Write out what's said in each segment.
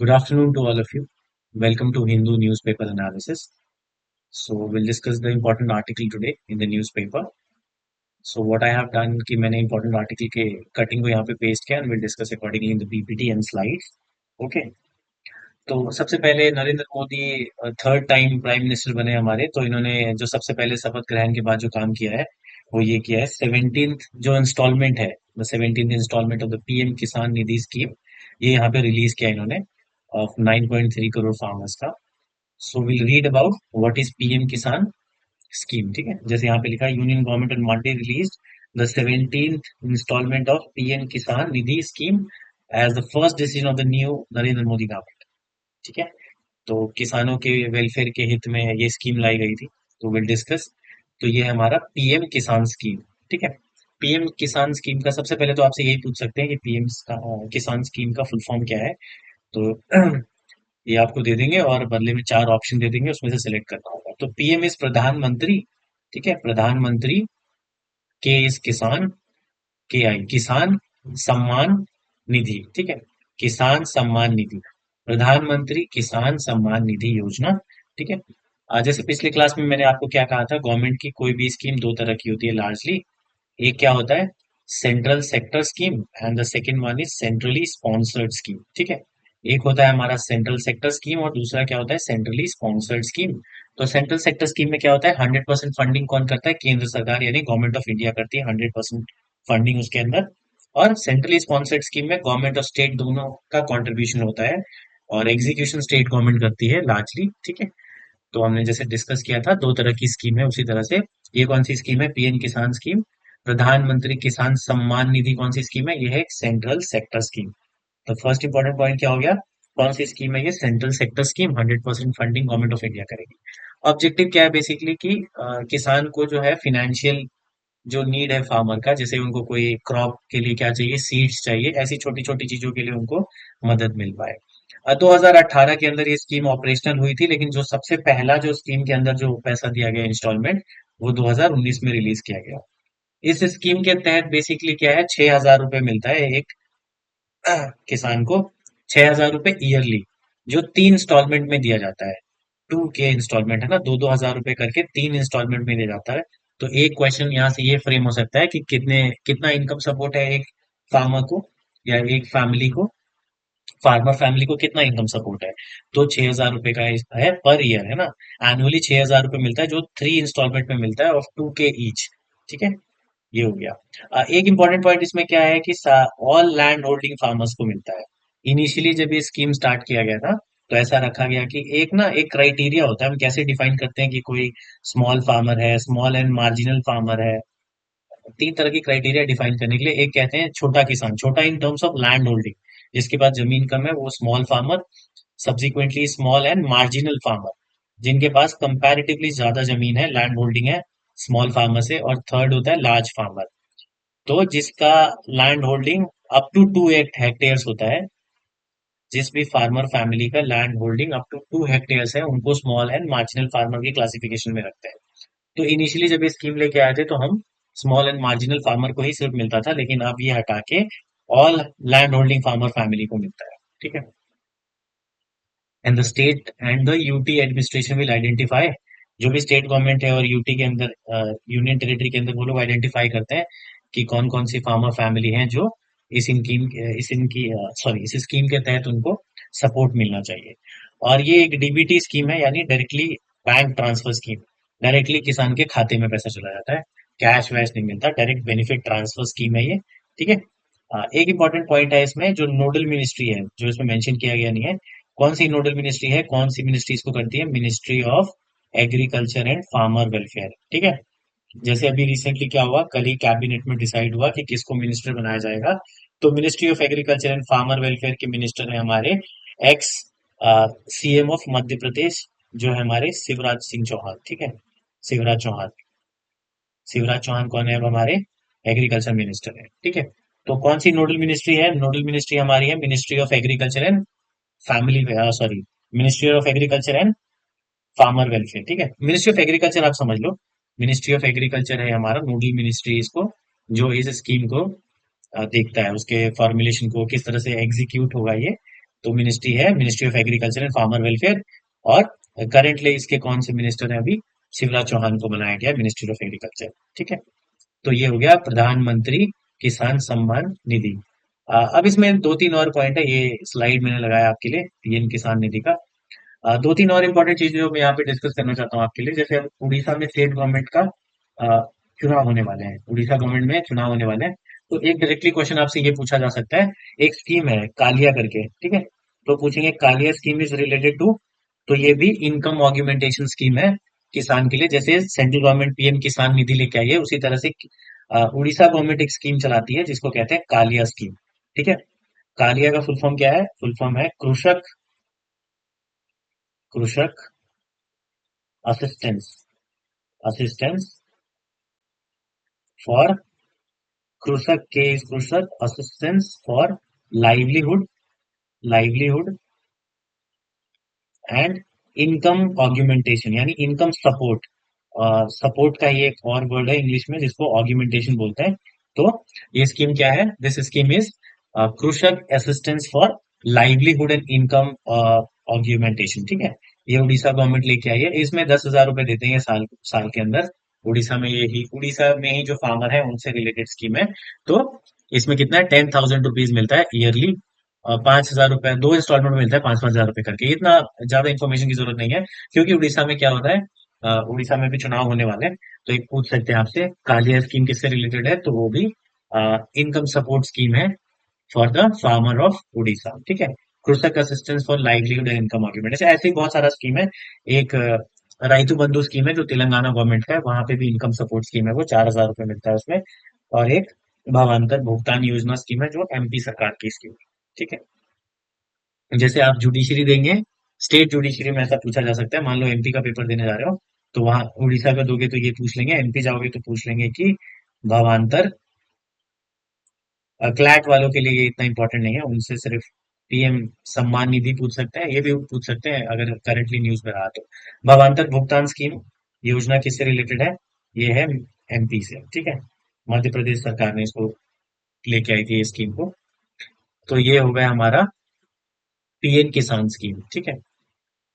Good afternoon to all of you. Welcome to Hindu newspaper analysis. So we'll discuss the important article today in the newspaper. So what I have done कि मैंने important article के cutting को यहाँ पे paste किया and we'll discuss accordingly in the PPT and slides. Okay. तो सबसे पहले Narendra Modi third time prime minister बने हमारे, तो इन्होंने जो सबसे पहले शपथ ग्रहण के बाद जो काम किया है वो ये किया है 17th जो इंस्टॉलमेंट है, the 17th instalment of the PM Kisan Nidhi scheme, ये यहाँ पे रिलीज किया इन्होंने ऑफ 9.3 करोड़ फार्मर्स का. So will read about what is PM Kisan scheme. ठीक है, जैसे यहाँ पे लिखा है union government on Monday release the 17th instalment of PM Kisan Nidhi scheme as the first decision of the new Narendra Modi government. ठीक है, तो किसानों के वेलफेयर के हित में ये स्कीम लाई गई थी, तो विल डिस्कस. तो ये है हमारा पीएम किसान स्कीम. ठीक है, पीएम किसान स्कीम का सबसे पहले तो आपसे यही पूछ सकते हैं कि पीएम किसान स्कीम का फुल फॉर्म क्या है. तो ये आपको दे देंगे और बदले में चार ऑप्शन दे देंगे, उसमें से सिलेक्ट करना होगा. तो पीएम इज प्रधानमंत्री. ठीक है, प्रधानमंत्री. के इज किसान. के आई किसान सम्मान निधि. ठीक है, किसान सम्मान निधि, प्रधानमंत्री किसान सम्मान निधि योजना. ठीक है, जैसे पिछले क्लास में मैंने आपको क्या कहा था, गवर्नमेंट की कोई भी स्कीम दो तरह की होती है लार्जली. एक क्या होता है, central sector scheme, and the second one is centrally sponsored scheme. ठीक है, एक होता है हमारा सेंट्रल सेक्टर स्कीम और दूसरा क्या होता है, सेंट्रली स्पॉन्सर्ड स्कीम. तो सेंट्रल सेक्टर स्कीम में क्या होता है, 100% फंडिंग कौन करता है, केंद्र सरकार यानी गवर्नमेंट ऑफ इंडिया करती है 100% फंडिंग उसके अंदर. और सेंट्रली स्पॉन्सर्ड स्कीम में गवर्नमेंट और स्टेट दोनों का कंट्रीब्यूशन होता है और एग्जीक्यूशन स्टेट गवर्नमेंट करती है लार्जली. ठीक है, तो हमने जैसे डिस्कस किया था दो तरह की स्कीम है, उसी तरह से ये कौन सी स्कीम है, पीएम किसान स्कीम. प्रधानमंत्री किसान सम्मान निधि कौन सी स्कीम है, ये है सेंट्रल सेक्टर स्कीम. तो फर्स्ट इंपॉर्टेंट पॉइंट क्या हो गया, कौन सी स्कीम है ये, central sector scheme, 100% funding government of India करेगी. ऑब्जेक्टिव क्या है बेसिकली कि किसान को जो है फिनेंशियल जो नीड है फार्मर का, जैसे उनको कोई क्रॉप के लिए क्या चाहिए, सीड्स चाहिए, ऐसी छोटी छोटी चीजों के लिए उनको मदद मिल पाए. 2018 के अंदर ये स्कीम ऑपरेशनल हुई थी, लेकिन जो सबसे पहला जो स्कीम के अंदर जो पैसा दिया गया इंस्टॉलमेंट, वो 2019 में रिलीज किया गया. इस स्कीम के तहत बेसिकली क्या है, 6,000 रुपए मिलता है एक किसान को, 6,000 रुपए ईयरली, जो तीन इंस्टॉलमेंट में दिया जाता है. 2K इंस्टॉलमेंट है ना, दो दो हजार रुपए करके तीन इंस्टॉलमेंट में दिया जाता है. तो एक क्वेश्चन यहाँ से ये फ्रेम हो सकता है कि कितना इनकम सपोर्ट है एक फार्मर को या एक फैमिली को, फार्मर फैमिली को कितना इनकम सपोर्ट है. तो 6,000 रुपए का है पर ईयर, है ना. एनुअली 6,000 रुपए मिलता है जो थ्री इंस्टॉलमेंट में मिलता है ऑफ 2K ईच. ठीक है, ये हो गया. एक इंपॉर्टेंट पॉइंट इसमें क्या है कि ऑल लैंड होल्डिंग फार्मर्स को मिलता है. इनिशियली जब ये स्कीम स्टार्ट किया गया था, तो ऐसा रखा गया कि एक क्राइटेरिया होता है, हम कैसे डिफाइन करते हैं कि कोई स्मॉल फार्मर है, स्मॉल एंड मार्जिनल फार्मर है. तीन तरह की क्राइटेरिया डिफाइन करने के लिए, एक कहते हैं छोटा किसान, छोटा in terms of land holding, जिसके पास जमीन कम है वो small farmer. Subsequently small and marginal farmer, जिनके पास कंपैरेटिवली ज्यादा जमीन है, लैंड होल्डिंग है स्मॉल फार्मर से. और थर्ड होता है लार्ज फार्मर, तो जिसका land holding up to 2 hectares होता है. जिस भी फार्मर फैमिली का land holding up to 2 hectares है, उनको स्मॉल एंड मार्जिनल फार्मर की क्लासिफिकेशन में रखते हैं. तो इनिशियली जब ये स्कीम लेके आए थे, तो हम स्मॉल एंड मार्जिनल फार्मर को ही सिर्फ मिलता था, लेकिन अब ये हटा के all land holding farmer family को मिलता है. ठीक है, and the state and the UT administration will identify, जो भी स्टेट गवर्नमेंट है और यूटी के अंदर यूनियन टेरिटरी के अंदर, वो लोग आइडेंटिफाई करते हैं कि कौन कौन सी फार्मर फैमिली हैं जो इस स्कीम के तहत उनको सपोर्ट मिलना चाहिए. और ये एक डीबीटी स्कीम है, यानी directly bank transfer scheme. Directly किसान के खाते में पैसा चला जाता है, कैश वैश नहीं मिलता, डायरेक्ट बेनिफिट ट्रांसफर स्कीम है ये. ठीक है, एक इंपॉर्टेंट पॉइंट है इसमें, जो नोडल मिनिस्ट्री है जो इसमें मेंशन किया गया नहीं है, कौन सी नोडल मिनिस्ट्री है, कौन सी मिनिस्ट्री इसको करती है, ministry of agriculture and farmer welfare. ठीक है, जैसे अभी रिसेंटली क्या हुआ, कल ही कैबिनेट में डिसाइड हुआ कि किसको मिनिस्टर बनाया जाएगा. तो ministry of agriculture and farmer welfare के मिनिस्टर है हमारे ex CM of Madhya Pradesh, जो है हमारे शिवराज सिंह चौहान. ठीक है, शिवराज चौहान. शिवराज चौहान कौन है, अब हमारे एग्रीकल्चर मिनिस्टर है. ठीक है, तो कौन सी नोडल मिनिस्ट्री है, नोडल मिनिस्ट्री हमारी है ministry of agriculture and family, sorry, ministry of agriculture and farmer welfare. ठीक है, मिनिस्ट्री ऑफ एग्रीकल्चर आप समझ लो, मिनिस्ट्री ऑफ एग्रीकल्चर है हमारा नोडल मिनिस्ट्री इसको, जो इस स्कीम को देखता है, उसके फॉर्मुलेशन को किस तरह से एग्जीक्यूट होगा ये, तो मिनिस्ट्री है ministry of agriculture and farmer welfare. और करेंटली इसके कौन से मिनिस्टर हैं अभी? शिवराज चौहान को बनाया गया मिनिस्ट्री ऑफ एग्रीकल्चर। ठीक है, तो ये हो गया प्रधानमंत्री किसान सम्मान निधि। अब इसमें दो तीन और पॉइंट है, ये स्लाइड मैंने लगाया आपके लिए पीएम किसान निधि का। दो तीन और इम्पोर्टेंट चीजें जो मैं यहाँ पे डिस्कस करना चाहता हूँ आपके लिए। जैसे अब उड़ीसा में स्टेट गवर्नमेंट का चुनाव होने वाले हैं, उड़ीसा गवर्नमेंट में चुनाव होने वाले हैं। तो एक डायरेक्टली क्वेश्चन आपसे ये पूछा जा सकता है, एक स्कीम है कालिया करके, ठीक है? तो पूछेंगे Kalia scheme is related to, तो ये भी इनकम ऑग्यूमेंटेशन स्कीम है किसान के लिए। जैसे सेंट्रल गवर्नमेंट पीएम किसान निधि लेके आई है, उसी तरह से उड़ीसा गवर्नमेंट एक स्कीम चलाती है जिसको कहते हैं कालिया स्कीम। ठीक है, कालिया का फुल फॉर्म क्या है? फुल फॉर्म है कृषक कृषक असिस्टेंस असिस्टेंस फॉर कृषक के इज कृषक assistance for livelihood livelihood and income augmentation, यानी इनकम सपोर्ट। सपोर्ट का ये एक और वर्ड है इंग्लिश में जिसको ऑग्यूमेंटेशन बोलते हैं। तो ये स्कीम क्या है? दिस स्कीम इज कृषक assistance for livelihood and income augmentation. ठीक है, ये उड़ीसा गवर्नमेंट लेके आई है। इसमें 10,000 रुपए देते हैं साल साल के अंदर। उड़ीसा में ही जो फार्मर है उनसे रिलेटेड स्कीम है। तो इसमें कितना है? 10,000 रुपीज मिलता है ईयरली। 5,000 रुपए दो इंस्टॉलमेंट में मिलता है, 5,000 रुपए करके। इतना ज्यादा इन्फॉर्मेशन की जरूरत नहीं है, क्योंकि उड़ीसा में क्या होता है, उड़ीसा में भी चुनाव होने वाले हैं। तो एक पूछ सकते हैं आपसे, कालिया स्कीम किससे रिलेटेड है? तो वो भी इनकम सपोर्ट स्कीम है for the farmer of Orissa. ठीक है, कृषक assistance for livelihood and income argument. ऐसे ही बहुत सारा स्कीम है। एक राइतु बंधु स्कीम है जो तेलंगाना गवर्नमेंट का है, वहां पे भी इनकम सपोर्ट स्कीम है, वो 4,000 रुपए मिलता है उसमें। और एक भावांतर भुगतान योजना स्कीम है जो एमपी सरकार की स्कीम है। ठीक है, जैसे आप जुडिशरी देंगे, स्टेट जुडिशरी में ऐसा पूछा जा सकता है। मान लो एमपी का पेपर देने जा रहे हो, तो वहां उड़ीसा का दोगे तो ये पूछ लेंगे, एमपी जाओगे तो पूछ लेंगे कि भावांतर। क्लैट वालों के लिए ये इतना इंपॉर्टेंट नहीं है, उनसे सिर्फ पीएम सम्मान निधि पूछ सकते हैं, ये भी पूछ सकते हैं अगर करेंटली न्यूज में रहा तो। भावांतर भुगतान स्कीम योजना किससे रिलेटेड है? ये है एमपी से। ठीक है, मध्य प्रदेश सरकार ने इसको लेके आई थी ये स्कीम को। तो ये हो गया हमारा पीएम किसान स्कीम। ठीक है,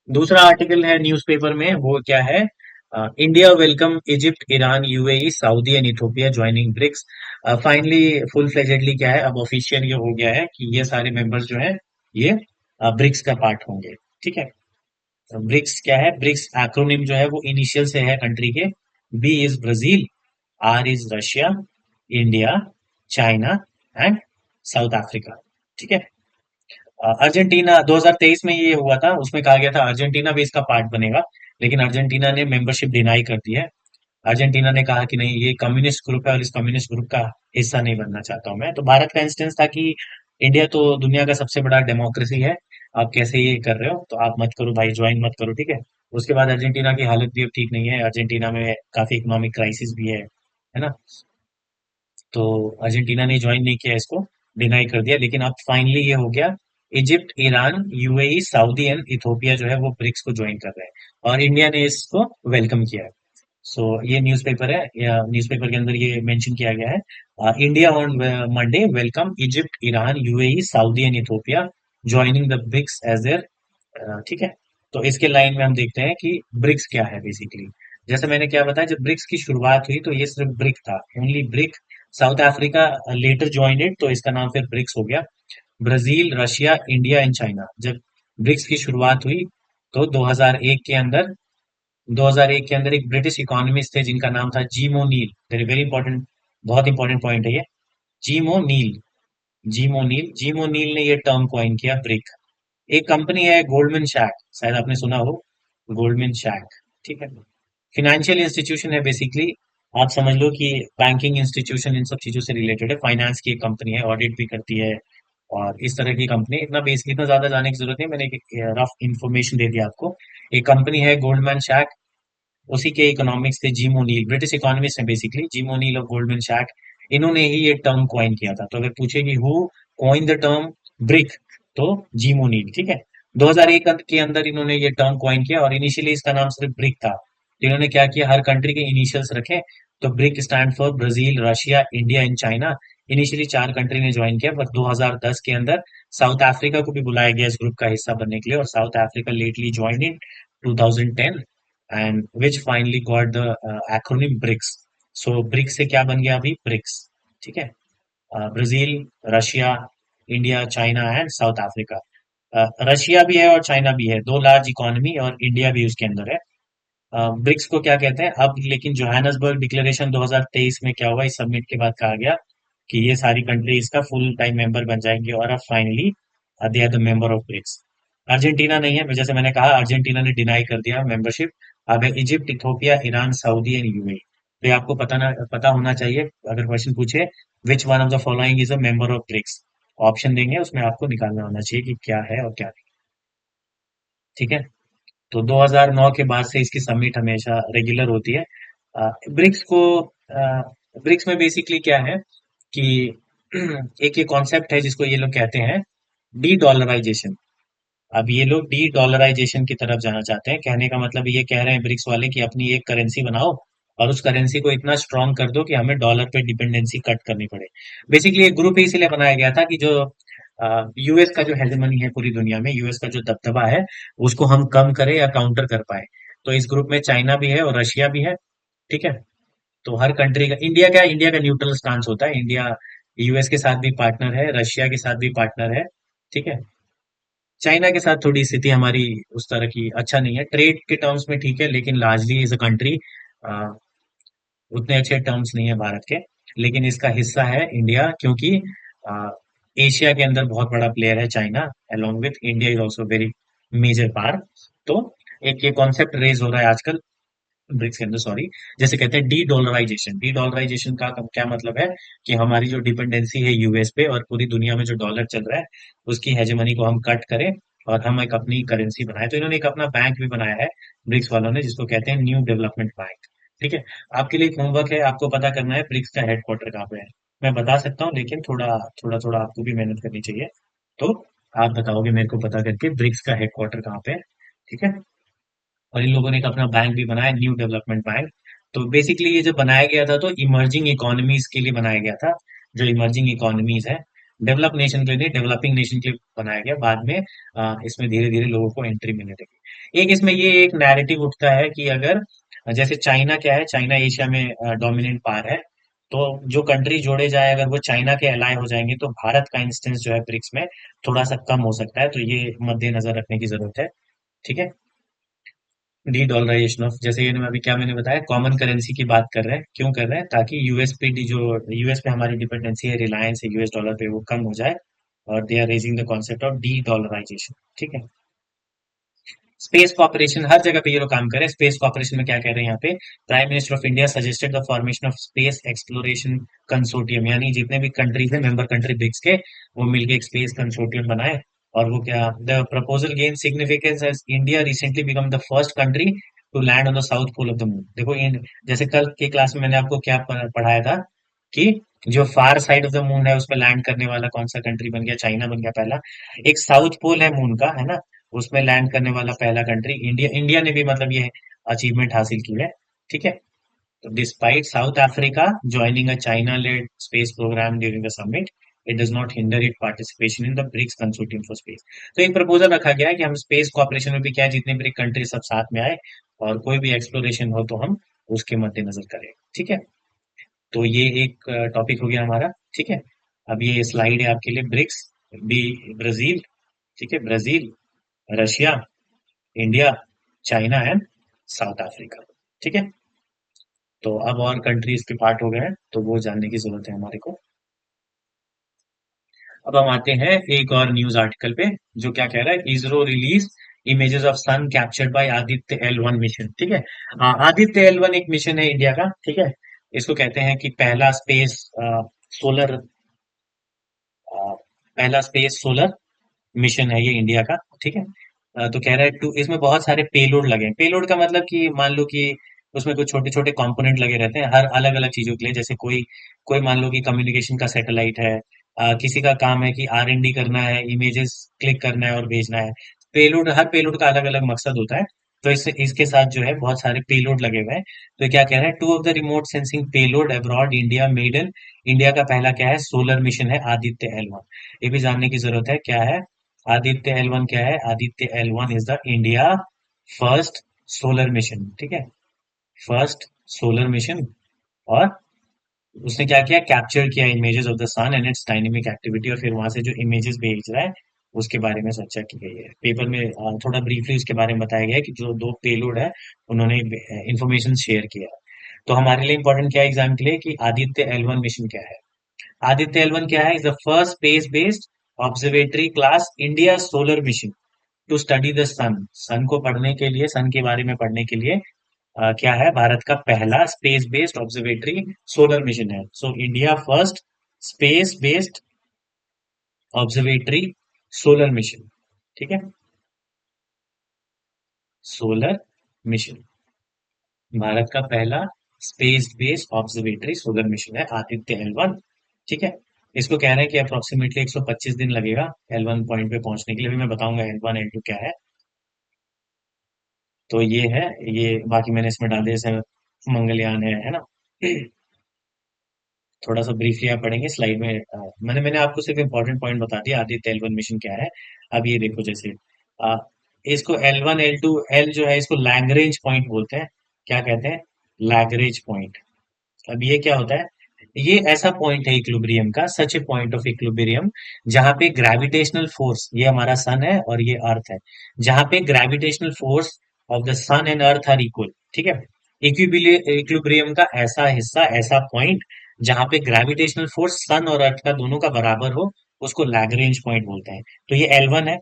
दूसरा आर्टिकल है न्यूज़पेपर में, वो क्या है? India welcome Egypt Iran UAE Saudi and Ethiopia joining BRICS. Finally full fledgedly क्या है, अब ऑफिशियल ये हो गया है कि ये सारे मेंबर्स जो हैं ये ब्रिक्स का पार्ट होंगे। ठीक है, ब्रिक्स क्या है? ब्रिक्स एक्रोनिम जो है वो इनिशियल से है कंट्री के। B is Brazil, R is Russia, India, China and South Africa. ठीक है, अर्जेंटीना 2023 में ये हुआ था, उसमें कहा गया था अर्जेंटीना भी इसका पार्ट बनेगा, लेकिन अर्जेंटीना ने मेंबरशिप डिनाई कर दी है। अर्जेंटीना ने कहा कि नहीं, ये कम्युनिस्ट ग्रुप है और इस कम्युनिस्ट ग्रुप का हिस्सा नहीं बनना चाहता हूं मैं। तो भारत का इंस्टेंस था कि इंडिया तो दुनिया का सबसे बड़ा डेमोक्रेसी है, आप कैसे ये कर रहे हो, तो आप मत करो भाई, ज्वाइन मत करो। ठीक है, उसके बाद अर्जेंटीना की हालत भी अब ठीक नहीं है, अर्जेंटीना में काफी इकोनॉमिक क्राइसिस भी है ना? तो अर्जेंटीना ने ज्वाइन नहीं किया इसको, डिनाई कर दिया। लेकिन अब फाइनली ये हो गया, Egypt Iran UAE Saudi and Ethiopia जो है वो ब्रिक्स को ज्वाइन कर रहे हैं और इंडिया ने इसको वेलकम किया है। सो ये न्यूज़पेपर है, या न्यूज़पेपर के अंदर ये मेंशन किया गया है, India on Monday welcome Egypt Iran UAE Saudi and Ethiopia joining the BRICS as there. ठीक है, तो इसके लाइन में हम देखते हैं कि ब्रिक्स क्या है बेसिकली। जैसे मैंने क्या बताया, जब ब्रिक्स की शुरुआत हुई तो ये सिर्फ ब्रिक था, only BRIC. South Africa later joined it, तो इसका नाम फिर ब्रिक्स हो गया। Brazil, Russia, India and China, जब ब्रिक्स की शुरुआत हुई तो 2001 के अंदर एक ब्रिटिश इकोनॉमिस्ट थे जिनका नाम था जीमो नील। वेरी वेरी इंपॉर्टेंट, बहुत इंपॉर्टेंट पॉइंट है ये। जीमो नील जीमो नील ने ये टर्म कॉइन किया, ब्रिक। एक कंपनी है गोल्डमैन शैक, शायद आपने सुना हो, गोल्डमैन शैक। ठीक है, फिनेंशियल इंस्टीट्यूशन है बेसिकली। आप समझ लो कि बैंकिंग इंस्टीट्यूशन इन सब चीजों से रिलेटेड है, फाइनेंस की एक कंपनी है, ऑडिट भी करती है और इस तरह की कंपनी। इतना बेसिक, इतना ज्यादा जाने की जरूरत नहीं, मैंने एक रफ इंफॉर्मेशन दे दिया आपको। एक कंपनी है गोल्डमैन शैक, उसी के इकोनॉमिक्स थे जिम ओनील, ब्रिटिश इकोनॉमिस्ट है बेसिकली, जिम ओनील और गोल्डमैन शैक। इन्होंने ही ये टर्म कॉइन किया था। तो अगर पूछे कि who coin the term brick, तो जिम ओनील। ठीक है, 2001 के अंदर इन्होंने ये टर्म कॉइन किया और इनिशियली इसका नाम सिर्फ ब्रिक था। तो इन्होंने क्या किया, हर कंट्री के इनिशियल्स रखे। तो brick stand for Brazil, Russia, India and China. Initially 4 country ने ज्वाइन किया, पर 2010 के अंदर साउथ अफ्रीका को भी बुलाया गया इस ग्रुप का हिस्सा बनने के लिए, और South Africa lately join in 2010, and which finally got the acronym BRICS. So BRICS से क्या बन गया अभी? ब्रिक्स। ठीक है। Brazil, Russia, India, China and South Africa. Russia भी है और चाइना भी है, दो लार्ज इकोनॉमी, और इंडिया भी उसके अंदर है। ब्रिक्स को क्या कहते हैं अब? लेकिन जोहान्सबर्ग डिक्लेरेशन 2023 में क्या हुआ, इस समिट के बाद कहा गया कि ये सारी कंट्री इसका फुल टाइम मेंबर बन जाएंगे, और अब finally they are the member of BRICS. Argentina नहीं है, जैसे मैंने कहा, अर्जेंटीना ने डिनाई कर दिया मेंबरशिप। अब है Egypt, Ethiopia, Iran, Saudi and UAE. तो ये आपको पता होना चाहिए, अगर क्वेश्चन पूछे which one of the following is a member of BRICS, option देंगे, उसमें आपको निकालना होना चाहिए कि क्या है और क्या नहीं। ठीक है। तो 2009 के बाद से इसकी समिट हमेशा रेगुलर होती है। ब्रिक्स को ब्रिक्स में बेसिकली क्या है कि एक ये कॉन्सेप्ट है जिसको ये लोग कहते हैं डी डॉलराइजेशन। अब ये लोग डी डॉलराइजेशन की तरफ जाना चाहते हैं। कहने का मतलब ये कह रहे हैं ब्रिक्स वाले कि अपनी एक करेंसी बनाओ और उस करेंसी को इतना स्ट्रांग कर दो कि हमें डॉलर पे डिपेंडेंसी कट करनी पड़े। बेसिकली एक ग्रुप ही इसीलिए बनाया गया था कि जो यूएस का जो हेजेमनी है पूरी दुनिया में, यूएस का जो दबदबा है, उसको हम कम करें या काउंटर कर पाए। तो इस ग्रुप में चाइना भी है और रशिया भी है। ठीक है। तो हर कंट्री का, इंडिया क्या है, इंडिया का न्यूट्रल स्टांस होता है। इंडिया यूएस के साथ भी पार्टनर है, रशिया के साथ भी पार्टनर है। ठीक है। चाइना के साथ थोड़ी स्थिति हमारी उस तरह की अच्छा नहीं है, ट्रेड के टर्म्स में ठीक है, लेकिन लार्जली एज अ कंट्री उतने अच्छे टर्म्स नहीं है भारत के। लेकिन इसका हिस्सा है इंडिया, क्योंकि एशिया के अंदर बहुत बड़ा प्लेयर है China, along with India is also very major part. तो एक ये कॉन्सेप्ट रेज हो रहा है आजकल ब्रिक्स के अंदर, सॉरी, जैसे कहते हैं डी डॉलराइजेशन। डी डॉलराइजेशन का क्या मतलब है कि हमारी जो डिपेंडेंसी है यूएस पे और पूरी दुनिया में जो डॉलर चल रहा है, उसकी हेजेमनी को हम कट करें और हम एक अपनी करेंसी बनाए। तो इन्होंने एक अपना बैंक भी बनाया है ब्रिक्स वालों ने, जिसको कहते हैं न्यू डेवलपमेंट बैंक। ठीक है। आपके लिए एक होमवर्क है, आपको पता करना है ब्रिक्स का हेडक्वार्टर कहाँ पे है। मैं बता सकता हूँ, लेकिन थोड़ा थोड़ा थोड़ा आपको भी मेहनत करनी चाहिए। तो आप बताओगे मेरे को पता करके ब्रिक्स का हेडक्वार्टर कहाँ पे है। ठीक है। और इन लोगों ने एक अपना बैंक भी बनाया, न्यू डेवलपमेंट बैंक। तो बेसिकली ये जब बनाया गया था तो इमर्जिंग इकोनॉमीज के लिए बनाया गया था। जो इमर्जिंग इकोनॉमीज है, डेवलप नेशन के लिए, डेवलपिंग नेशन के लिए बनाया गया। बाद में इसमें धीरे धीरे लोगों को एंट्री मिलने लगी। एक इसमें ये एक नैरेटिव उठता है कि अगर जैसे चाइना क्या है, चाइना एशिया में डोमिनेंट पावर है। तो जो कंट्री जोड़े जाए, अगर वो चाइना के अलाय हो जाएंगे, तो भारत का इंस्टेंस जो है ब्रिक्स में थोड़ा सा कम हो सकता है। तो ये मद्देनजर रखने की जरूरत है। ठीक है। डी डॉलराइजेशन ऑफ, जैसे ये अभी क्या मैंने बताया, कॉमन करेंसी की बात कर रहे हैं। क्यों कर रहे हैं? ताकि यूएस पे जो यूएस पे हमारी डिपेंडेंसी है, रिलायंस है यूएस डॉलर पे, वो कम हो जाए। और they are raising the concept of de dollarization. ठीक है। स्पेस कॉर्पोरेशन, हर जगह पे ये लोग काम करें। स्पेस कॉर्पोरेशन में क्या कह रहे हैं यहाँ पे? Prime minister of India suggested the formation of space exploration consortium, यानी जितने भी कंट्रीज है मेंबर कंट्री ब्रिक्स के, वो मिलके एक स्पेस कंसोर्टियम बनाए। और वो क्या, the proposal gain significance as India recently become the first country to land on the south pole of the moon. देखो जैसे कल की क्लास में मैंने आपको क्या पढ़ाया था कि जो फार साइड ऑफ द मून है उस पर लैंड करने वाला कौन सा कंट्री बन गया? चाइना बन गया पहला। एक साउथ पोल है मून का, है ना, उसमें लैंड करने वाला पहला कंट्री इंडिया। इंडिया ने भी मतलब ये अचीवमेंट हासिल की है। ठीक है। तो despite South Africa joining a China led space programme during the summit, it does not hinder it participation in the BRICS consortium for space. तो एक प्रपोजल रखा गया है कि हम स्पेस कॉर्पोरेशन में भी क्या है, जितने ब्रिक कंट्री सब साथ में आए और कोई भी एक्सप्लोरेशन हो तो हम उसके मद्देनजर करें। ठीक है। तो ये एक टॉपिक हो गया हमारा। ठीक है। अब ये स्लाइड है आपके लिए, ब्रिक्स, बी, ब्राजील, ठीक है, Brazil, Russia, India, China and South Africa. ठीक है। तो अब और कंट्रीज के पार्ट हो गए हैं, तो वो जानने की जरूरत है हमारे को। अब हम आते हैं एक और न्यूज आर्टिकल पे, जो क्या कह रहा है, ISRO release images of sun captured by Aditya L1 mission. ठीक है। आदित्य L1 एक मिशन है इंडिया का। ठीक है। इसको कहते हैं कि सोलर पहला स्पेस सोलर मिशन है ये इंडिया का। ठीक है। तो कह रहा है टू, इसमें बहुत सारे पेलोड लगे हैं। पेलोड का मतलब कि मान लो कि उसमें कुछ छोटे छोटे कंपोनेंट लगे रहते हैं हर अलग अलग चीजों के लिए। जैसे कोई कोई मान लो कि कम्युनिकेशन का सैटेलाइट है, किसी का काम है कि R&D करना है, इमेजेस क्लिक करना है और भेजना है। पेलोड, हर पेलोड का अलग अलग मकसद होता है। तो इसके साथ जो है बहुत सारे पेलोड लगे हुए हैं। तो क्या कह रहे हैं, two of the remote sensing payload abroad India medal. India का पहला क्या है, सोलर मिशन है आदित्य L1। ये भी जानने की जरूरत है, क्या है आदित्य L1, क्या है Aditya L1 is the India first solar mission, ठीक है, फर्स्ट सोलर मिशन। और उसने क्या किया, कैप्चर किया images of the sun and its dynamic activity, और फिर वहां से जो इमेजेस भेज रहा है उसके बारे में चर्चा की गई है पेपर में। थोड़ा ब्रीफली उसके बारे में बताया गया है कि जो दो पेलोड है उन्होंने इंफॉर्मेशन शेयर किया। तो हमारे लिए इंपॉर्टेंट क्या है एग्जाम के लिए, कि आदित्य L1 मिशन क्या है। आदित्य L1 क्या है, is the first space based observatory class India solar mission to study the sun. Sun को पढ़ने के लिए, सन के बारे में पढ़ने के लिए क्या है, भारत का पहला space based observatory solar mission है। So India first space based observatory solar mission, ठीक है, सोलर मिशन, भारत का पहला space based observatory solar mission है आदित्य L1, ठीक है। इसको कह रहे हैं कि अप्रोक्सीमेटली 125 दिन लगेगा L1 पॉइंट पे पहुंचने के लिए। अभी मैं बताऊंगा L1 L2 क्या है। तो ये है, ये बाकी मैंने इसमें डाल दिया, जैसे मंगलयान है ना। थोड़ा सा ब्रीफली आप पढ़ेंगे स्लाइड में। मैंने आपको सिर्फ इंपॉर्टेंट पॉइंट बता दिया आदित्य L1 मिशन क्या है। अब ये देखो, जैसे अ, इसको L1 L2 L जो है इसको लैग्रेंज पॉइंट बोलते हैं। क्या कहते हैं, लैग्रेंज पॉइंट। अब ये क्या होता है, ये ऐसा पॉइंट है इक्विलिब्रियम का, सच ए पॉइंट ऑफ इक्विलिब्रियम, जहां पे ग्रेविटेशनल फोर्स, ये हमारा सन है और ये अर्थ है, जहां पे gravitational force of the sun and earth are equal, ठीक है। इक्विलिब्रियम का ऐसा हिस्सा, ऐसा पॉइंट जहां पे ग्रेविटेशनल फोर्स सन और अर्थ का दोनों का बराबर हो, उसको लैग्रेंज पॉइंट बोलते हैं। तो ये L1 है।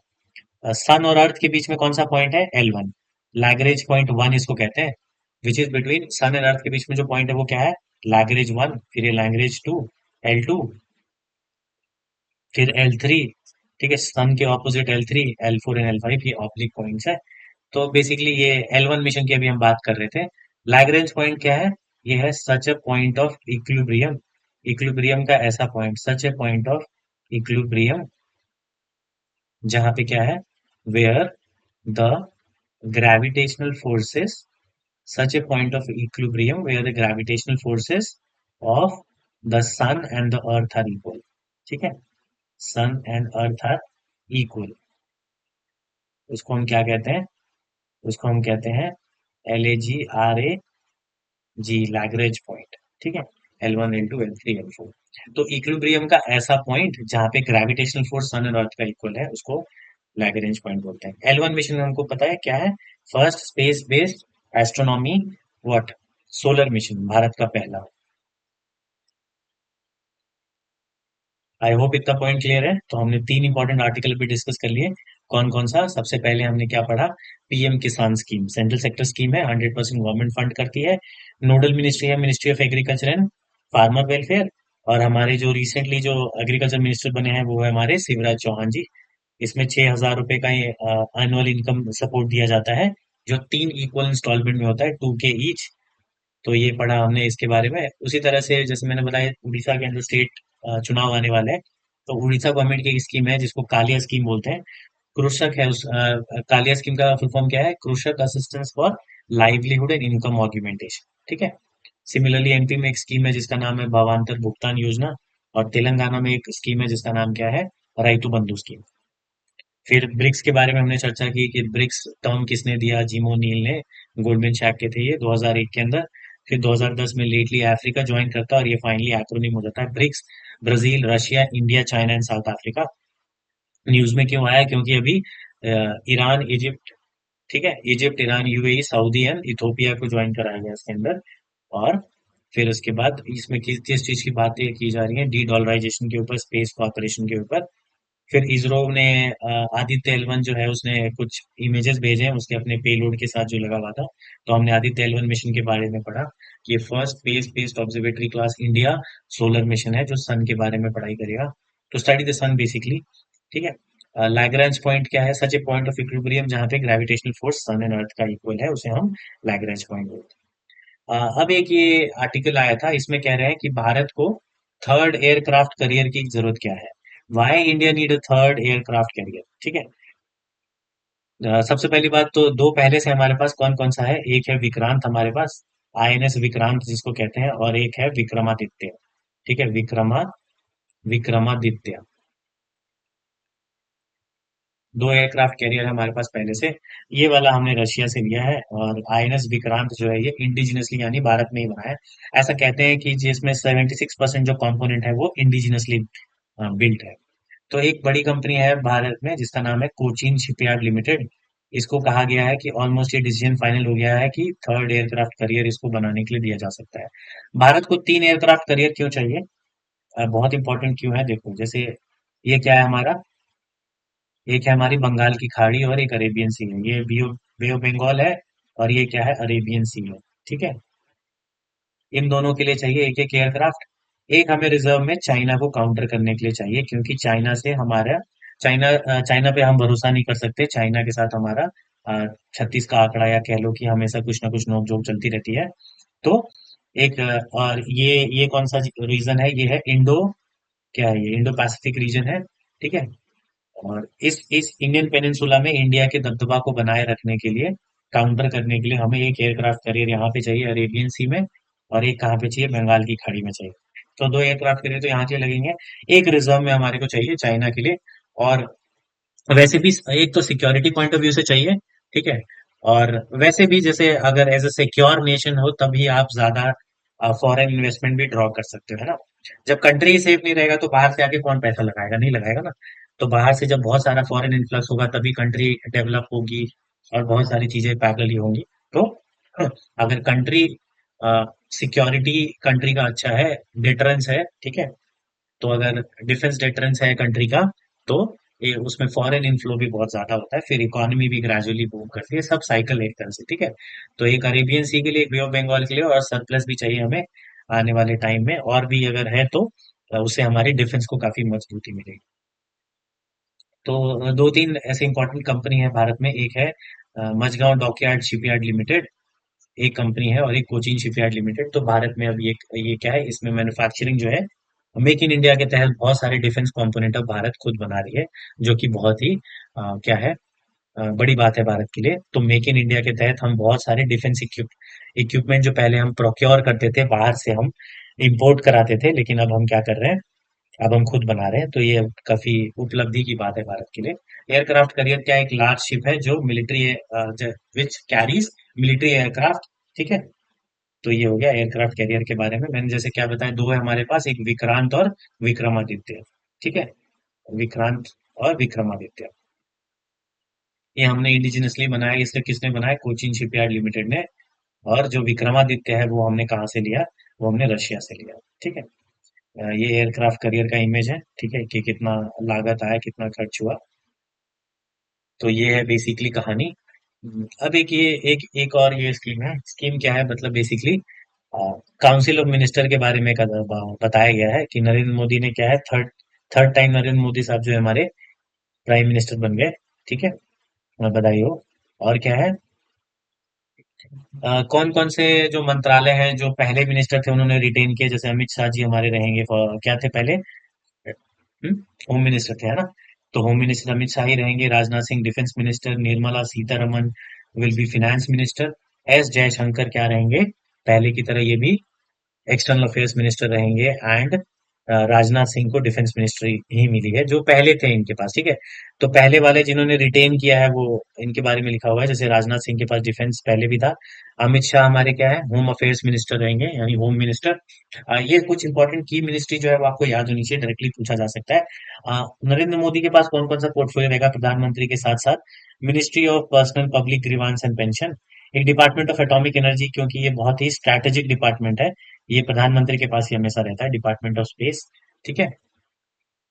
सन और अर्थ के बीच में कौन सा पॉइंट है, L1। लैग्रेंज पॉइंट 1 इसको कहते हैं, which is between sun and earth के बीच में जो पॉइंट है वो क्या है, लैग्रेंज 1। फिर ये लैग्रेंज 2, L2, फिर L3, ठीक है, सन के opposite L3, L4 and L5, ये ऑब्लिक पॉइंट्स है। तो बेसिकली ये L1 मिशन की अभी हम बात कर रहे थे। लैग्रेंज पॉइंट क्या है, ये है such a point of equilibrium, equilibrium का ऐसा point, such a point of equilibrium, जहां पे क्या है, where the gravitational forces, such a point of equilibrium where the gravitational forces of the sun and the earth are equal, ठीक है, sun and earth are equal। उसको हम क्या कहते हैं, उसको हम कहते हैं LAGRAG, लैग्रेंज पॉइंट, ठीक है। L1 L2 L3 L4। तो इक्विलिब्रियम का ऐसा पॉइंट जहां पे ग्रेविटेशनल फोर्स सन और अर्थ का इक्वल है, उसको लैग्रेंज पॉइंट बोलते हैं। L1 मिशन हमको पता है क्या है, first space based astronomy what, solar mission, Bharat का पहला। आई होप इतना पॉइंट क्लियर है। तो हमने तीन इंपॉर्टेंट आर्टिकल भी डिस्कस कर लिए। कौन कौन सा, सबसे पहले हमने क्या पढ़ा, PM Kisan scheme, central sector scheme है, 100% गवर्नमेंट फंड करती है। नोडल मिनिस्ट्री है ministry of agriculture and farmer welfare. और हमारे जो रिसेंटली जो एग्रीकल्चर मिनिस्टर बने हैं वो है हमारे शिवराज चौहान जी। इसमें 6,000 रुपए का एनुअल इनकम सपोर्ट दिया जाता है, जो 3 इक्वल इंस्टॉलमेंट में होता है, 2K ईच। तो ये पढ़ा हमने इसके बारे में। उसी तरह से जैसे मैंने बताया, उड़ीसा के अंदर स्टेट चुनाव आने वाले हैं। तो उड़ीसा गवर्नमेंट की एक स्कीम है जिसको कालिया स्कीम बोलते हैं। कृषक है कालिया स्कीम का फुल फॉर्म क्या है, कृषक assistance for livelihood and income augmentation, ठीक है। सिमिलरली एमपी में एक स्कीम है जिसका नाम है भावांतर भुगतान योजना। और तेलंगाना में एक स्कीम है जिसका नाम क्या है, राइतु बंधु स्कीम। फिर ब्रिक्स के बारे में हमने चर्चा की कि ब्रिक्स टर्म किसने दिया, जिमो नील ने, गोल्डमैन सैक के थे ये 2001 के अंदर। फिर 2010 में लेटली अफ्रीका ज्वाइन करता है और ये फाइनली एक्रोनिम हो जाता है BRICS. Brazil, Russia, India, China and South Africa. News में क्यों आया, क्योंकि अभी ईरान, इजिप्ट, ठीक है, Egypt, Iran, UAE, Saudi and Ethiopia को ज्वाइन कराया गया इसके अंदर। और फिर उसके बाद इसमें किस किस चीज की बातें की जा रही है, डी डॉलराइजेशन के ऊपर, स्पेस कॉर्पोरेशन के ऊपर। फिर इसरो ने आदित्य L1 जो है उसने कुछ इमेजेस भेजे हैं उसके अपने पेलोड के साथ जो लगा हुआ था। तो हमने आदित्य L1 मिशन के बारे में पढ़ा कि ये first space based observatory class India solar mission है जो सन के बारे में पढ़ाई करेगा, to study the sun basically, ठीक है। लैग्रेंज पॉइंट क्या है, such a point of equilibrium जहां पे gravitational force sun and earth का इक्वल है, उसे हम लैग्रेंज पॉइंट बोलते हैं। अब एक ये आर्टिकल आया था, इसमें कह रहे हैं कि भारत को थर्ड एयरक्राफ्ट करियर की जरूरत क्या है, why India need a third aircraft carrier, ठीक है। सबसे पहली बात तो दो पहले से हमारे पास कौन कौन सा है। एक है विक्रांत हमारे पास, आईएनएस विक्रांत जिसको कहते हैं, और एक है विक्रमादित्य। ठीक है, विक्रमादित्य। दो एयरक्राफ्ट कैरियर है हमारे पास पहले से। ये वाला हमने रशिया से लिया है, और आईएनएस विक्रांत जो है ये इंडिजिनसली यानी भारत में ही बना है। ऐसा कहते हैं कि जिसमें 76% जो कंपोनेंट है वो इंडिजिनसली बिल्ट है। तो एक बड़ी कंपनी है भारत में जिसका नाम है कोचीन शिपयार्ड लिमिटेड। इसको कहा गया है कि ऑलमोस्ट ये डिसीजन फाइनल हो गया है कि थर्ड एयरक्राफ्ट करियर इसको बनाने के लिए दिया जा सकता है। भारत को तीन एयरक्राफ्ट करियर क्यों चाहिए? बहुत इंपॉर्टेंट क्यों है, देखो जैसे ये क्या है हमारा, एक है हमारी बंगाल की खाड़ी और एक अरेबियन सी है, ये बे ऑफ बंगाल है, और ये क्या है, अरेबियन सी है। ठीक है, इन दोनों के लिए चाहिए एक एक एयरक्राफ्ट। एक हमें रिजर्व में चाइना को काउंटर करने के लिए चाहिए, क्योंकि चाइना पे हम भरोसा नहीं कर सकते। चाइना के साथ हमारा 36 का आंकड़ा, या कह लो कि हमेशा कुछ ना कुछ नोकझोंक चलती रहती है। तो एक और ये कौन सा रीजन है, ये है इंडो, क्या है ये, इंडो पैसिफिक रीजन है। ठीक है, और इस इंडियन पेनिनसुला में इंडिया के दबदबा को बनाए रखने के लिए, काउंटर करने के लिए हमें एक एयरक्राफ्ट कैरियर यहाँ पे चाहिए अरेबियन सी में, और एक कहाँ पे चाहिए, बंगाल की खाड़ी में चाहिए। तो दो एयरक्राफ्ट कैरियर तो यहाँ के लिए लगेंगे। एक रिजर्व में हमारे को चाहिए चाइना के लिए। और वैसे भी एक तो सिक्योरिटी पॉइंट ऑफ व्यू से चाहिए। ठीक है, और वैसे भी जैसे अगर एज अ सिक्योर नेशन हो तभी आप ज्यादा फॉरेन इन्वेस्टमेंट भी ड्रॉ कर सकते हो, है ना। जब कंट्री ही सेफ नहीं रहेगा तो बाहर से आके कौन पैसा लगाएगा, नहीं लगाएगा ना। तो बाहर से जब बहुत सारा फॉरेन इन्फ्लक्स होगा तभी कंट्री डेवलप होगी, और बहुत सारी चीजें पैरेलली होंगी। तो अगर कंट्री सिक्योरिटी कंट्री का अच्छा है, डिटरेंस है, ठीक है, तो अगर डिफेंस डिटरेंस है कंट्री का, तो ये उसमें फॉरेन इनफ्लो भी बहुत ज्यादा होता है, फिर इकोनॉमी भी ग्रेजुअली बूम करती है, सब साइकिल एक तरह से। ठीक है, तो एक अरेबियन सी के लिए, एक बे ऑफ बंगाल के लिए, और सरप्लस भी चाहिए हमें आने वाले टाइम में, और भी अगर है तो उससे हमारी डिफेंस को काफी मजबूती मिलेगी। तो दो तीन ऐसे इंपॉर्टेंट कंपनी है भारत में, एक है मझगांव डॉकयार्ड शिपयार्ड लिमिटेड, एक कंपनी है, और एक कोचीन शिपयार्ड लिमिटेड। तो भारत में अब ये क्या है, इसमें मैन्युफैक्चरिंग जो है, मेक इन इंडिया के तहत बहुत सारे डिफेंस कंपोनेंट अब भारत खुद बना रही है, जो कि बहुत ही क्या है, बड़ी बात है भारत के लिए। तो मेक इन इंडिया के तहत हम बहुत सारे डिफेंस इक्विपमेंट जो पहले हम प्रोक्योर करते थे बाहर से, हम इंपोर्ट कराते थे, लेकिन अब हम क्या कर रहे हैं, अब हम खुद बना रहे हैं। तो ये काफी उपलब्धि की बात है भारत के लिए। एयरक्राफ्ट करियर क्या है, एक लार्ज शिप है जो military, which carries military aircraft. ठीक है, तो ये हो गया एयरक्राफ्ट कैरियर के बारे में। मैंने जैसे क्या बताया, दो है हमारे पास, एक विक्रांत और विक्रमादित्य। ठीक है, विक्रांत और विक्रमादित्य, ये हमने इंडिजिनसली बनाया। इससे किसने बनाया, कोचिन शिपयार्ड लिमिटेड ने। और जो विक्रमादित्य है वो हमने कहाँ से लिया, वो हमने रशिया से लिया। ठीक है, ये एयरक्राफ्ट करियर का इमेज है। ठीक है, कि कितना लागत आया, कितना खर्च हुआ। तो ये है बेसिकली कहानी। अब एक ये एक और ये स्कीम है। स्कीम क्या है, मतलब बेसिकली काउंसिल ऑफ मिनिस्टर के बारे में बताया गया है कि नरेंद्र मोदी ने क्या है, third third time Narendra Modi साहब जो है हमारे प्राइम मिनिस्टर बन गए। ठीक है, बधाई हो। और क्या है, कौन कौन से जो मंत्रालय हैं जो पहले मिनिस्टर थे उन्होंने रिटेन किए, जैसे अमित शाह जी हमारे रहेंगे, क्या थे पहले, होम मिनिस्टर थे, है ना। तो होम मिनिस्टर अमित शाह ही रहेंगे, Rajnath Singh defence minister, Nirmala Sitharaman will be finance minister, S Jaishankar क्या रहेंगे, पहले की तरह ये भी एक्सटर्नल अफेयर्स मिनिस्टर रहेंगे, एंड राजनाथ सिंह को डिफेंस मिनिस्ट्री ही मिली है जो पहले थे इनके पास। ठीक है, तो पहले वाले जिन्होंने रिटेन किया है वो इनके बारे में लिखा हुआ है, जैसे राजनाथ सिंह के पास डिफेंस पहले भी था। अमित शाह हमारे क्या है, होम अफेयर्स मिनिस्टर रहेंगे, यानी होम मिनिस्टर। ये कुछ इंपॉर्टेंट की मिनिस्ट्री जो है वो आपको याद होनी चाहिए, डायरेक्टली पूछा जा सकता है। नरेंद्र मोदी के पास कौन कौन सा पोर्टफोलियो रहेगा प्रधानमंत्री के साथ साथ, ministry of personnel public grievance and pension, एक डिपार्टमेंट ऑफ एटॉमिक एनर्जी, क्योंकि ये बहुत ही स्ट्रैटेजिक डिपार्टमेंट है, ये प्रधानमंत्री के पास ही हमेशा रहता है, डिपार्टमेंट ऑफ स्पेस। ठीक है,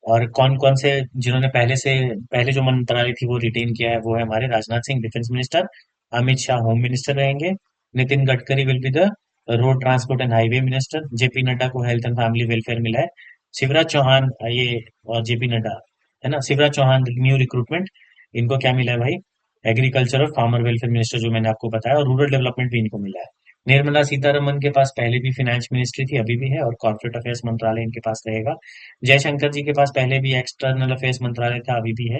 और कौन कौन से जिन्होंने पहले जो मंत्रालय थी वो रिटेन किया है, वो है हमारे Rajnath Singh defence minister, Amit Shah home minister रहेंगे, Nitin Gadkari will be the road transport and highway minister, JP Nadda को हेल्थ एंड फैमिली वेलफेयर मिला है, शिवराज चौहान ये, और जेपी नड्डा, है ना, शिवराज चौहान न्यू रिक्रूटमेंट, इनको क्या मिला है भाई, एग्रीकल्चर और फार्मर वेलफेयर मिनिस्टर जो मैंने आपको बताया, और रूरल डेवलपमेंट भी इनको मिला है। निर्मला सीतारमन के पास पहले भी फाइनेंस मिनिस्ट्री थी, अभी भी है, और कॉर्पोरेट अफेयर्स मंत्रालय इनके पास रहेगा। जयशंकर जी के पास पहले भी एक्सटर्नल अफेयर्स मंत्रालय था, अभी भी है।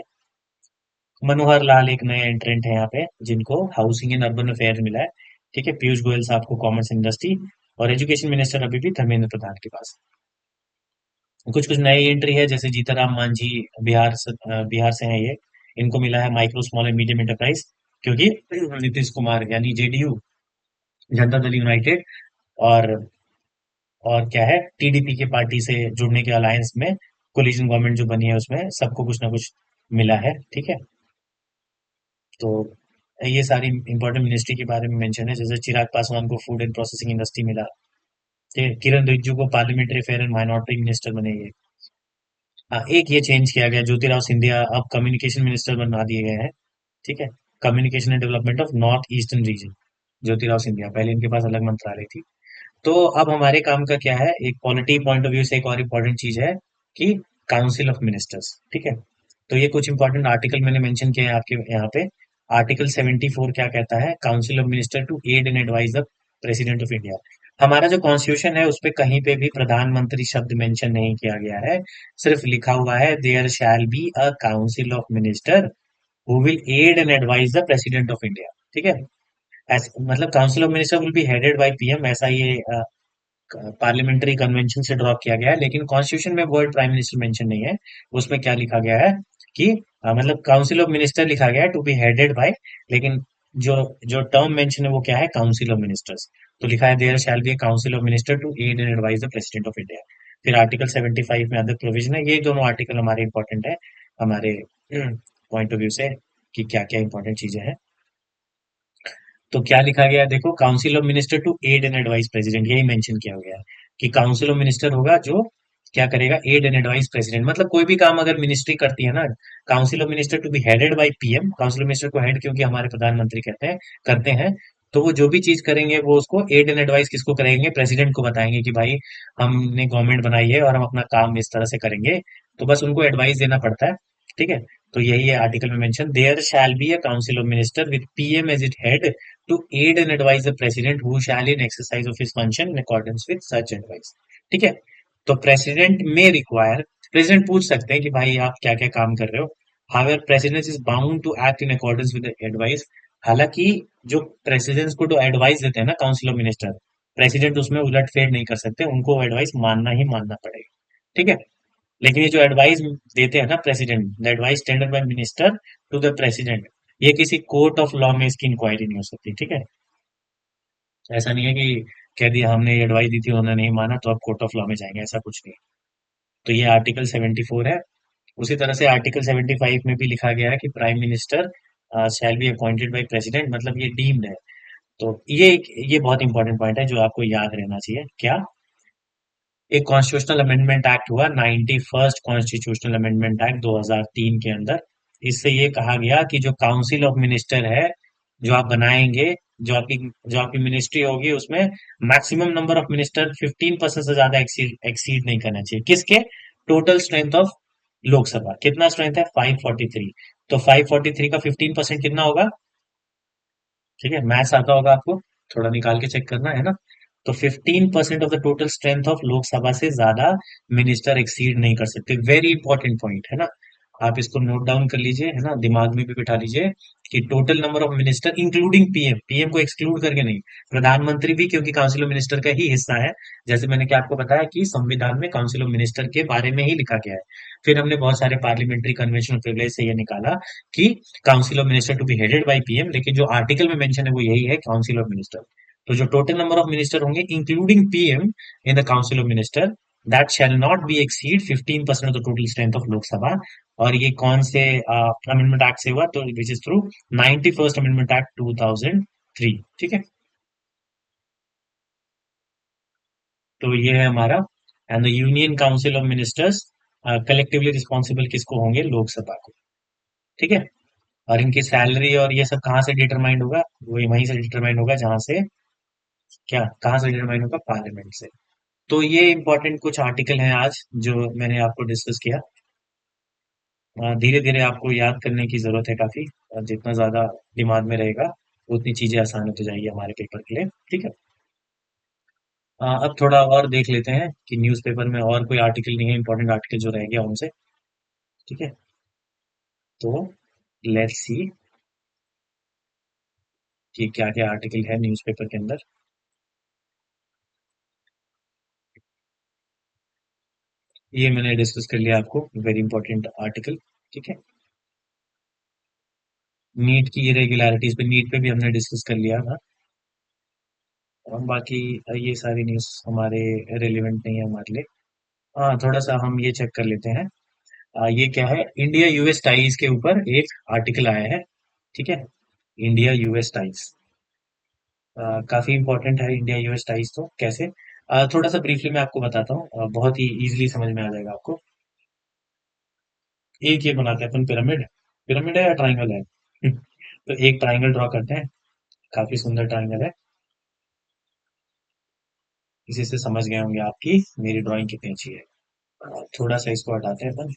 मनोहर लाल एक नए एंट्रेंट है यहाँ पे, जिनको हाउसिंग एंड अर्बन अफेयर मिला है। ठीक है, पीयूष गोयल साहब को कॉमर्स इंडस्ट्री, और एजुकेशन मिनिस्टर अभी भी धर्मेंद्र प्रधान के पास। कुछ कुछ नई एंट्री है, जैसे जीतनराम मांझी, बिहार से हैं ये। इनको मिला है micro small and medium enterprise, क्योंकि नीतीश कुमार यानी जेडीयू, जनता दल यूनाइटेड, और क्या है, टीडीपी के पार्टी से जुड़ने के अलायंस में कोलिशन गवर्नमेंट जो बनी है, उसमें सबको कुछ ना कुछ मिला है। ठीक है, तो ये सारी इंपॉर्टेंट मिनिस्ट्री के बारे में मेंशन है। जैसे चिराग पासवान को फूड एंड प्रोसेसिंग इंडस्ट्री मिला। ठीक है, किरण रिजिजू को parliamentary affair and minority minister बने ये। हाँ, एक ये चेंज किया गया, ज्योतिराव सिंधिया अब कम्युनिकेशन मिनिस्टर बना दिए गए हैं। ठीक है, communication and development of north eastern region, Jyotirao Scindia, पहले इनके पास अलग मंत्रालय थी। तो अब हमारे काम का क्या है, एक पॉलिटी पॉइंट ऑफ व्यू से एक और इम्पोर्टेंट चीज है कि काउंसिल ऑफ मिनिस्टर्स। ठीक है, तो ये कुछ इंपॉर्टेंट आर्टिकल मैंने मेंशन किए हैं आपके यहाँ पे। आर्टिकल 74 क्या कहता है, council of minister to aid and advise the president of India. हमारा जो कॉन्स्टिट्यूशन है, उस पे कहीं पे भी प्रधानमंत्री शब्द मेंशन नहीं किया गया है। सिर्फ लिखा हुआ है, there shall be a council of minister who will aid and advise the president of India. ठीक है, मतलब council of minister will be headed by PM, ऐसा ये पार्लियामेंट्री कन्वेंशन से ड्रॉ किया गया है। लेकिन कॉन्स्टिट्यूशन में वर्ड प्राइम मिनिस्टर मेंशन नहीं है। उसमें क्या लिखा गया है कि मतलब काउंसिल ऑफ मिनिस्टर लिखा गया है टू बी हेडेड बाय, लेकिन जो जो टर्म मेंशन है वो क्या है, काउंसिल ऑफ मिनिस्टर्स। तो लिखा है there shall be council of minister to aid and advise the president of India. फिर आर्टिकल 75 में अदर प्रोविजन है। ये दोनों आर्टिकल हमारे इंपॉर्टेंट है, हमारे पॉइंट ऑफ व्यू से, कि क्या क्या इंपॉर्टेंट चीजें हैं। तो क्या लिखा गया है, देखो, council of minister to aid and advice president, यही मेंशन किया गया है कि काउंसिल ऑफ मिनिस्टर होगा जो क्या करेगा, एड एंड एडवाइस प्रेसिडेंट। मतलब कोई भी काम अगर मिनिस्ट्री करती है ना, council of minister to be headed by PM, council of minister को हेड क्योंकि हमारे प्रधानमंत्री कहते हैं, करते हैं। तो वो जो भी चीज करेंगे वो उसको एड एंड एडवाइस किसको करेंगे, प्रेसिडेंट को बताएंगे कि भाई हमने गवर्नमेंट बनाई है और हम अपना काम इस तरह से करेंगे। तो बस उनको एडवाइस देना पड़ता है। ठीक है, तो यही है आर्टिकल में mention, there shall be a council of minister with PM as it head to aid and advise the president who shall in exercise of his function in accordance with such advice। ठीक है, तो president में require, president पूछ सकते हैं कि भाई आप क्या क्या काम कर रहे हो। However president is bound to act in accordance with advice. हालांकि जो प्रेसिडेंट को जो एडवाइस देते हैं ना काउंसिल ऑफ मिनिस्टर, प्रेसिडेंट उसमें उलट फेर नहीं कर सकते, उनको एडवाइस मानना ही मानना पड़ेगा। ठीक है, लेकिन ये जो एडवाइस देते हैं ना president, the advice tender by minister to the president, ये किसी कोर्ट ऑफ लॉ में इसकी इंक्वायरी नहीं हो सकती। ठीक है, ऐसा नहीं है कि कह दिया हमने ये एडवाइस दी थी उन्होंने नहीं माना तो अब कोर्ट ऑफ लॉ में जाएंगे, ऐसा कुछ नहीं। तो ये आर्टिकल 74 है। उसी तरह से आर्टिकल 75 में भी लिखा गया है कि prime minister shall be appointed by president, मतलब ये डीम्ड है। तो ये बहुत इंपॉर्टेंट पॉइंट है जो आपको याद रहना चाहिए। क्या, एक कॉन्स्टिट्यूशनल अमेंडमेंट एक्ट हुआ, 91st कॉन्स्टिट्यूशनल अमेंडमेंट एक्ट 2003 के अंदर। इससे ये कहा गया कि जो काउंसिल ऑफ मिनिस्टर है, जो आप बनाएंगे, जो आपकी जो आपकी मिनिस्ट्री होगी, उसमें मैक्सिमम नंबर ऑफ मिनिस्टर 15% से ज्यादा एक्सीड नहीं करना चाहिए। किसके, टोटल स्ट्रेंथ ऑफ लोकसभा, कितना स्ट्रेंथ है, 543। तो 543 का 15% कितना होगा, ठीक है, मैथ्स आता होगा आपको, थोड़ा निकाल के चेक करना है ना। तो 15% of the total strength of Lok Sabha से ज्यादा मिनिस्टर एक्सीड नहीं कर सकते। वेरी इंपॉर्टेंट पॉइंट है ना, आप इसको नोट डाउन कर लीजिए, है ना, दिमाग में भी बिठा लीजिए कि total number of minister including PM, PM को एक्सक्लूड करके नहीं, प्रधानमंत्री भी क्योंकि काउंसिल ऑफ मिनिस्टर का ही हिस्सा है। जैसे मैंने क्या आपको बताया कि संविधान में काउंसिल ऑफ मिनिस्टर के बारे में ही लिखा गया है। फिर हमने बहुत सारे पार्लियामेंट्री कन्वेंशन प्रिविलेज से ये निकाला कि council of minister to be headed by PM, लेकिन जो आर्टिकल में मेंशन है वो यही है, काउंसिल ऑफ मिनिस्टर। तो जो टोटल नंबर ऑफ मिनिस्टर होंगे including PM in the council of minister, that shall not be exceed 15% of the total strength of Lok Sabha. और ये कौन से अमेंडमेंट एक्ट से हुआ, तो which is through 91st amendment act 2003। ठीक है, तो ये है हमारा। And the union council of ministers collectively responsible किसको होंगे, लोकसभा को। ठीक है, और इनकी सैलरी और ये सब कहाँ से डिटरमाइंड होगा, वही वहीं से डिटरमाइंड होगा जहां से, क्या, कहाँ से डिटरमाइंड होगा, पार्लियामेंट से। तो ये इंपॉर्टेंट कुछ आर्टिकल हैं आज जो मैंने आपको डिस्कस किया। धीरे धीरे आपको याद करने की जरूरत है काफी, और जितना ज्यादा दिमाग में रहेगा उतनी चीजें आसान होती जाएगी हमारे पेपर के लिए। ठीक है, अब थोड़ा और देख लेते हैं कि न्यूज़पेपर में और कोई आर्टिकल नहीं है, इंपॉर्टेंट आर्टिकल जो रह गया उनसे। ठीक है, तो लेट्स सी कि क्या क्या आर्टिकल है न्यूज़पेपर के अंदर। ये मैंने डिस्कस कर लिया आपको, वेरी इंपॉर्टेंट आर्टिकल। ठीक है। नीट की इरेगुलरिटीज पे, नीट पे भी हमने डिस्कस कर लिया था। और बाकी ये सारी न्यूज़ हमारे रेलिवेंट नहीं है हमारे लिए। हाँ, थोड़ा सा हम ये चेक कर लेते हैं। ये क्या है, इंडिया यूएस टाइज के ऊपर एक आर्टिकल आया है। ठीक है। इंडिया यूएस टाइज काफी इंपॉर्टेंट है। इंडिया यूएस टाइज तो कैसे, थोड़ा सा ब्रीफली मैं आपको बताता हूँ, बहुत ही इजीली समझ में आ जाएगा आपको। एक ये बनाते हैं अपन पिरामिड। पिरामिड है या ट्राइंगल है? तो एक ट्राइंगल ड्रॉ करते हैं। काफी सुंदर ट्राइंगल है। इसी से समझ गए होंगे आपकी मेरी ड्राइंग कितनी अच्छी है। थोड़ा सा इसको हटाते हैं अपन।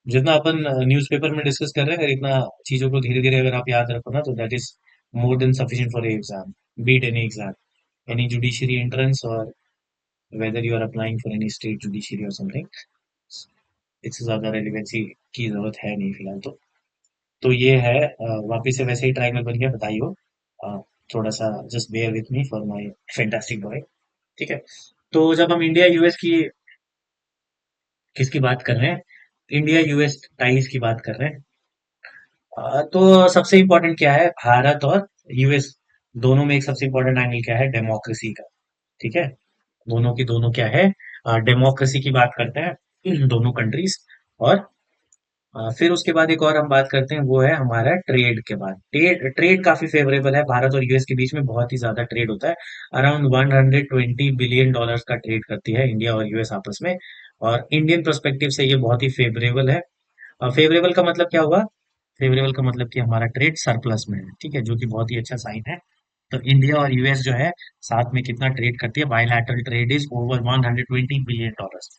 जितना अपन न्यूज़पेपर में डिस्कस कर रहे हैं, अगर इतना चीजों को धीरे धीरे अगर आप याद रखो ना, तो that is more than sufficient for exam, beat any exam, any judiciary entrance, और whether you are applying for any state judiciary or something, इससे ज्यादा रेलिवेंसी की जरूरत है नहीं फिलहाल तो ये है, वापिस से वैसे ही ट्रायंगल बन गया, बताइए हो। अ, थोड़ा सा just bear with me for my fantastic boy. ठीक है। तो जब हम इंडिया यूएस की, किसकी बात कर रहे हैं, इंडिया यूएस टाइज की बात कर रहे हैं। तो सबसे इम्पोर्टेंट क्या है, भारत और यूएस दोनों में एक सबसे इम्पोर्टेंट एंगल क्या है, डेमोक्रेसी का। ठीक है। दोनों की दोनों क्या है, डेमोक्रेसी की बात करते हैं, दोनों कंट्रीज। और फिर उसके बाद एक और हम बात करते हैं, वो है हमारा ट्रेड के बाद। ट्रेड ट्रेड काफी फेवरेबल है, भारत और यूएस के बीच में बहुत ही ज्यादा ट्रेड होता है। अराउंड 120 बिलियन डॉलर्स का ट्रेड करती है इंडिया और यूएस आपस में। और इंडियन पर्सपेक्टिव से ये बहुत ही फेवरेबल है। फेवरेबल का मतलब क्या हुआ, फेवरेबल का मतलब कि हमारा ट्रेड सरप्लस में है। ठीक है, जो कि बहुत ही अच्छा साइन है। तो इंडिया और यूएस जो है साथ में कितना ट्रेड करती है, bilateral trade is over 120 billion dollars.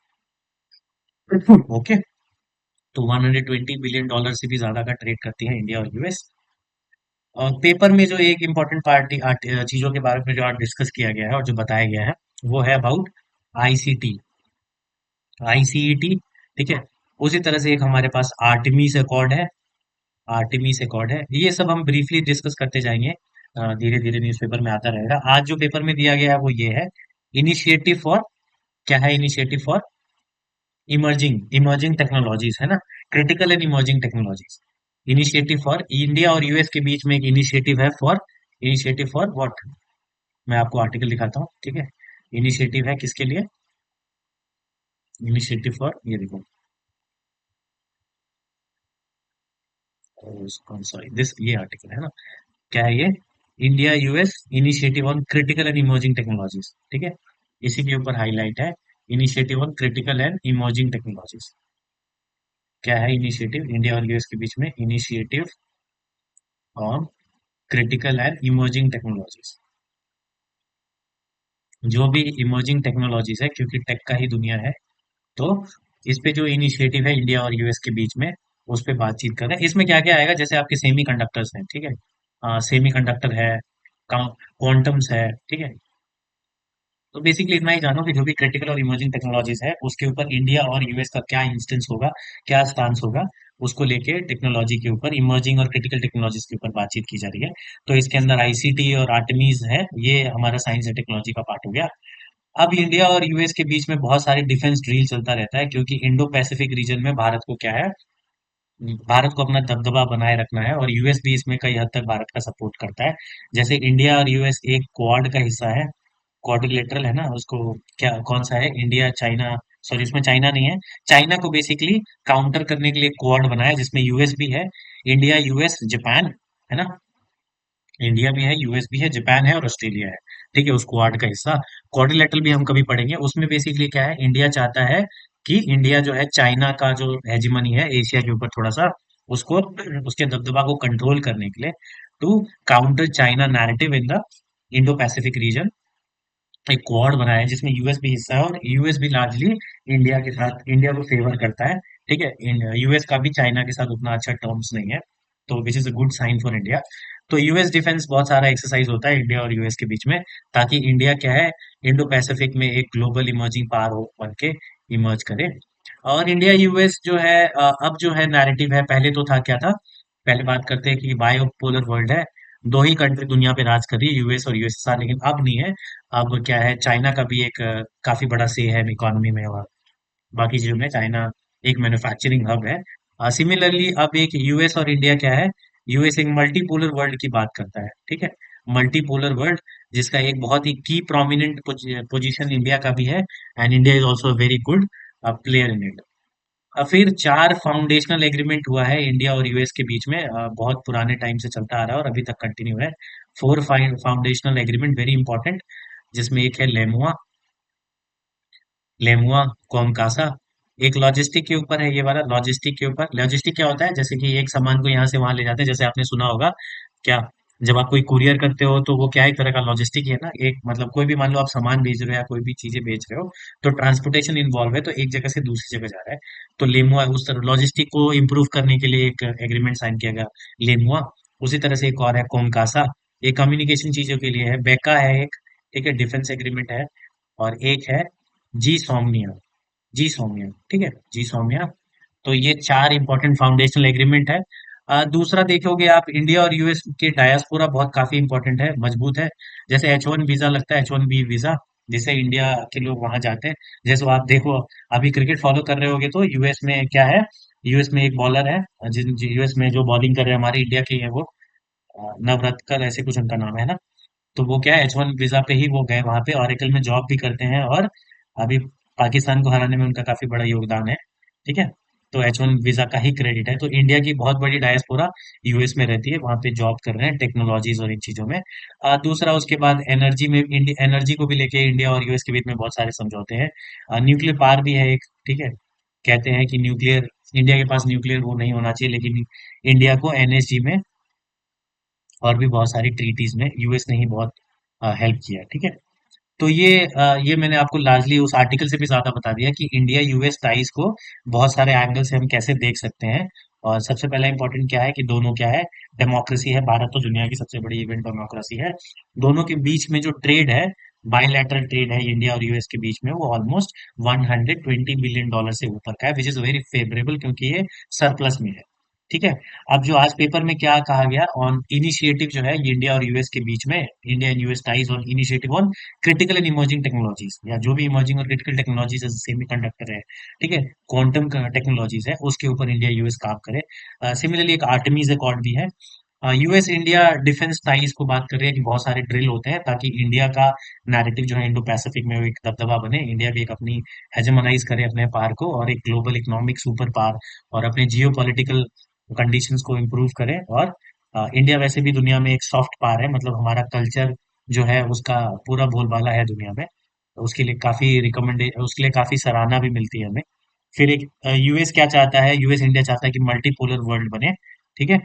Okay. तो 120 बिलियन डॉलर से भी ज्यादा का ट्रेड करती है इंडिया और यूएस। और पेपर में जो एक इम्पोर्टेंट चीजों के बारे में जो आज डिस्कस किया गया है और जो बताया गया है, वो है अबाउट आईसीटी, आईसीईटी। ठीक है। उसी तरह से एक हमारे पास आर्टेमिस अकॉर्ड है, आर्टेमिस अकॉर्ड है। ये सब हम ब्रीफली डिस्कस करते जाएंगे, धीरे धीरे न्यूज़पेपर में आता रहेगा। आज जो पेपर में दिया गया है वो ये है, इनिशिएटिव फॉर, क्या है initiative for emerging emerging technologies, है ना, critical and emerging technologies. Initiative for India और यूएस के बीच में एक इनिशिएटिव है फॉर, इनिशिएटिव फॉर व्हाट, मैं आपको आर्टिकल दिखाता हूँ। ठीक है। इनिशिएटिव है किसके लिए, इनिशिएटिव फॉर, ये देखो, कौन सा दिस, ये आर्टिकल है ना, क्या है ये, India US initiative on critical and emerging technologies. ठीक है। इसी के ऊपर हाईलाइट है, initiative on critical and emerging technologies. क्या है इनिशिएटिव इंडिया और यूएस के बीच में, initiative on critical and emerging technologies. जो भी इमर्जिंग टेक्नोलॉजीज है, क्योंकि टेक का ही दुनिया है, तो इस पे जो इनिशिएटिव है इंडिया और यूएस के बीच में, उस पे बातचीत कर रहे हैं। इसमें क्या क्या आएगा, जैसे आपके सेमी कंडक्टर्स हैं। ठीक है। सेमी कंडक्टर है, क्वांटम्स है। ठीक है। तो बेसिकली इतना ही जानो कि जो भी क्रिटिकल और इमर्जिंग टेक्नोलॉजीज है, उसके ऊपर इंडिया और यूएस का क्या इंस्टेंस होगा, क्या स्टांस होगा, उसको लेके टेक्नोलॉजी के ऊपर, इमर्जिंग और क्रिटिकल टेक्नोलॉजीज के ऊपर बातचीत की जा रही है। तो इसके अंदर आईसीटी और आर्टेमिस है, ये हमारा साइंस एंड टेक्नोलॉजी का पार्ट हो गया। अब इंडिया और यूएस के बीच में बहुत सारे डिफेंस ड्रिल चलता रहता है, क्योंकि इंडो पैसिफिक रीजन में भारत को क्या है, भारत को अपना दबदबा बनाए रखना है, और यूएस भी इसमें कई हद तक भारत का सपोर्ट करता है। जैसे इंडिया और यूएस एक क्वाड का हिस्सा है, क्वाड्रिलेटरल है ना उसको, क्या कौन सा है, इंडिया चाइना, सॉरी उसमें चाइना नहीं है, चाइना को बेसिकली काउंटर करने के लिए क्वाड बनाया, जिसमें यूएस भी है, इंडिया यूएस जापान, है ना, इंडिया भी है, यूएस भी है, जापान है और ऑस्ट्रेलिया है। ठीक है, उस क्वाड का हिस्सा। क्वाड्रिलेटरल भी हम कभी पढ़ेंगे, उसमें बेसिकली क्या है, इंडिया चाहता है कि इंडिया जो है चाइना का जो हेजिमनी है एशिया के ऊपर थोड़ा सा, उसको, उसके दबदबा को कंट्रोल करने के लिए, to counter China narrative in the Indo Pacific region, एक क्वाड बनाया है जिसमें यूएस भी हिस्सा है, और यूएस भी लार्जली इंडिया के साथ, इंडिया को फेवर करता है। ठीक है। यूएस का भी चाइना के साथ उतना अच्छा टर्म्स नहीं है। तो which is a good sign for India. तो यूएस डिफेंस बहुत सारा एक्सरसाइज होता है इंडिया और यूएस के बीच में, ताकि इंडिया क्या है, इंडो पैसिफिक में एक ग्लोबल इमर्जिंग पावर हो बन के इमर्ज करे। और इंडिया यूएस जो है अब जो है नैरेटिव है, पहले तो था क्या था, पहले बात करते हैं कि बायोपोलर वर्ल्ड है, दो ही कंट्री दुनिया पे राज कर रही है, यूएस और यूएसएसआर, लेकिन अब नहीं है। अब क्या है, चाइना का भी एक काफी बड़ा से है इकोनॉमी में, और बाकी चीजों में चाइना एक मैन्युफैक्चरिंग हब है। सिमिलरली अब एक यूएस और इंडिया क्या है, यूएस एक मल्टीपोलर वर्ल्ड की बात करता है, ठीक है, मल्टीपोलर वर्ल्ड, जिसका एक बहुत ही की प्रोमिनेंट पोजीशन इंडिया का भी है, and India is also very good player in it. फिर चार फाउंडेशनल एग्रीमेंट हुआ है इंडिया और यूएस के बीच में, बहुत पुराने टाइम से चलता आ रहा है और अभी तक कंटिन्यू है। Four foundational agreement very important, जिसमें एक है लेमुआ, लेमुआ कोमकासा, एक लॉजिस्टिक के ऊपर है, ये वाला लॉजिस्टिक के ऊपर। लॉजिस्टिक क्या होता है, जैसे कि एक सामान को यहाँ से वहां ले जाते हैं, जैसे आपने सुना होगा क्या, जब आप कोई कुरियर करते हो तो वो क्या है, एक तरह का लॉजिस्टिक है ना, एक मतलब कोई भी मान लो आप सामान भेज रहे हो या कोई भी चीजें भेज रहे हो, तो ट्रांसपोर्टेशन इन्वॉल्व है, तो एक जगह से दूसरी जगह जा रहा है। तो लेमुआ उस तरह लॉजिस्टिक को इम्प्रूव करने के लिए एक एग्रीमेंट साइन किया गया, लेमुआ। उसी तरह से एक और है कोमकासा, ये कम्युनिकेशन चीजों के लिए है। बेका है एक, ठीक है, डिफेंस एग्रीमेंट है। और एक है जी सौम्या, जी सौम्या, ठीक है, जी सौम्या। तो ये चार इंपॉर्टेंट फाउंडेशनल एग्रीमेंट है। दूसरा देखोगे आप, इंडिया और यूएस के डायस्पोरा बहुत काफी इंपॉर्टेंट है, मजबूत है। जैसे H1 वीजा लगता है, H1B वीजा, जिससे इंडिया के लोग वहां जाते हैं। जैसे वो आप देखो, अभी क्रिकेट फॉलो कर रहे होगे तो यूएस में क्या है, यूएस में एक बॉलर है, जिन यूएस में जो बॉलिंग कर रहे हैं हमारे इंडिया के ही है वो, नवरत्कर ऐसे कुछ उनका नाम है ना। तो वो क्या है, H1 वीजा पे ही वो गए वहां पे, ऑरेकल में जॉब भी करते हैं, और अभी पाकिस्तान को हराने में उनका काफी बड़ा योगदान है, ठीक है। तो H1 वीजा का ही क्रेडिट है। तो इंडिया की बहुत बड़ी डायस्पोरा यूएस में रहती है, वहां पे जॉब कर रहे हैं टेक्नोलॉजीज और इन चीजों में। दूसरा उसके बाद एनर्जी में, एनर्जी को भी लेके इंडिया और यूएस के बीच में बहुत सारे समझौते हैं। न्यूक्लियर पावर भी है एक, ठीक है, कहते हैं कि न्यूक्लियर, इंडिया के पास न्यूक्लियर वो नहीं होना चाहिए, लेकिन इंडिया को एनएसजी में और भी बहुत सारी ट्रीटीज में यूएस ने ही बहुत हेल्प किया, ठीक है। तो ये मैंने आपको लार्जली उस आर्टिकल से भी ज्यादा बता दिया कि इंडिया यूएस टाइज को बहुत सारे एंगल से हम कैसे देख सकते हैं। और सबसे पहला इंपॉर्टेंट क्या है कि दोनों क्या है, डेमोक्रेसी है, भारत तो दुनिया की सबसे बड़ी इवेंट डेमोक्रेसी है। दोनों के बीच में जो ट्रेड है, बायलैटरल ट्रेड है इंडिया और यूएस के बीच में, वो ऑलमोस्ट $120 बिलियन से ऊपर का है, विच इज वेरी फेवरेबल, क्योंकि ये सरप्लस में है, ठीक है। अब जो आज पेपर में क्या कहा गया ऑन इनिशिएटिव जो है इंडिया और यूएस के बीच में, India and US ties on initiative on critical and emerging technologies, या जो भी इमर्जिंग और क्रिटिकल टेक्नोलॉजीज है, सेमी कंडक्टर है, ठीक है, क्वांटम टेक्नोलॉजीज है, उसके ऊपर इंडिया यूएस काम करे। सिमिलरली एक आर्टेमिस अकॉर्ड भी है। यूएस इंडिया डिफेंस टाइज को बात कर रही है कि बहुत सारे ड्रिल होते हैं, ताकि इंडिया का नैरेटिव जो है इंडो पैसिफिक में वो एक दबदबा बने, इंडिया भी एक अपनी हेजेमोनाइज करे अपने पार को, और एक ग्लोबल इकोनॉमिक सुपर पावर और अपने जियो पॉलिटिकल कंडीशंस को इम्प्रूव करे। और इंडिया वैसे भी दुनिया में एक सॉफ्ट पावर है, मतलब हमारा कल्चर जो है उसका पूरा बोलबाला है दुनिया में, तो उसके लिए काफी रिकमेंडे, उसके लिए काफी सराहना भी मिलती है हमें। फिर एक यूएस क्या चाहता है, यूएस इंडिया चाहता है कि मल्टीपोलर वर्ल्ड बने, ठीक है।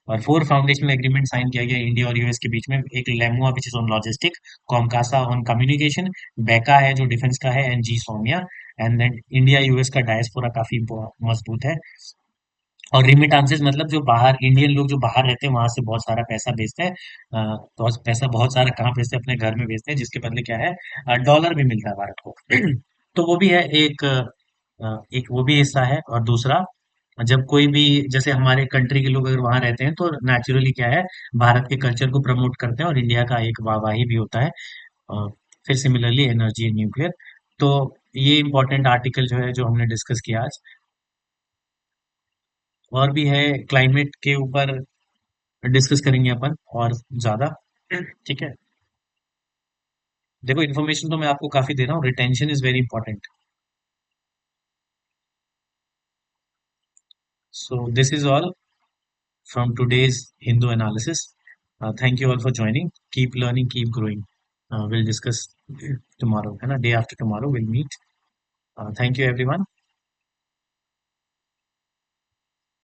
और फोर फाउंडेशनल एग्रीमेंट साइन किया गया इंडिया और यूएस के बीच में, एक LEMOA which is on logistic, COMCASA on communication, BECA है जो डिफेंस का है, and GSOMIA. And then India US का डायस्पोरा काफी मजबूत है। और रिमिटांसेस मतलब जो बाहर इंडियन लोग जो बाहर रहते हैं वहां से बहुत सारा पैसा भेजते हैं, बहुत पैसा, बहुत सारा कहाँ भेजते हैं, अपने घर में भेजते हैं, जिसके बदले क्या है, डॉलर भी मिलता है भारत को। तो वो भी है एक, एक वो भी हिस्सा है। और दूसरा, जब कोई भी, जैसे हमारे कंट्री के लोग अगर वहां रहते हैं तो नेचुरली क्या है, भारत के कल्चर को प्रमोट करते हैं और इंडिया का एक वाहवाही भी होता है। अ, फिर सिमिलरली एनर्जी न्यूक्लियर। तो ये इंपॉर्टेंट आर्टिकल जो है जो हमने डिस्कस किया आज। और भी है, क्लाइमेट के ऊपर डिस्कस करेंगे अपन और ज्यादा, ठीक है। देखो इन्फॉर्मेशन तो मैं आपको काफी दे रहा हूँ, retention is very important. So this is all from today's Hindu analysis. Thank you all for joining, keep learning, keep growing. Will discuss tomorrow, है ना, day after tomorrow will meet. Thank you everyone.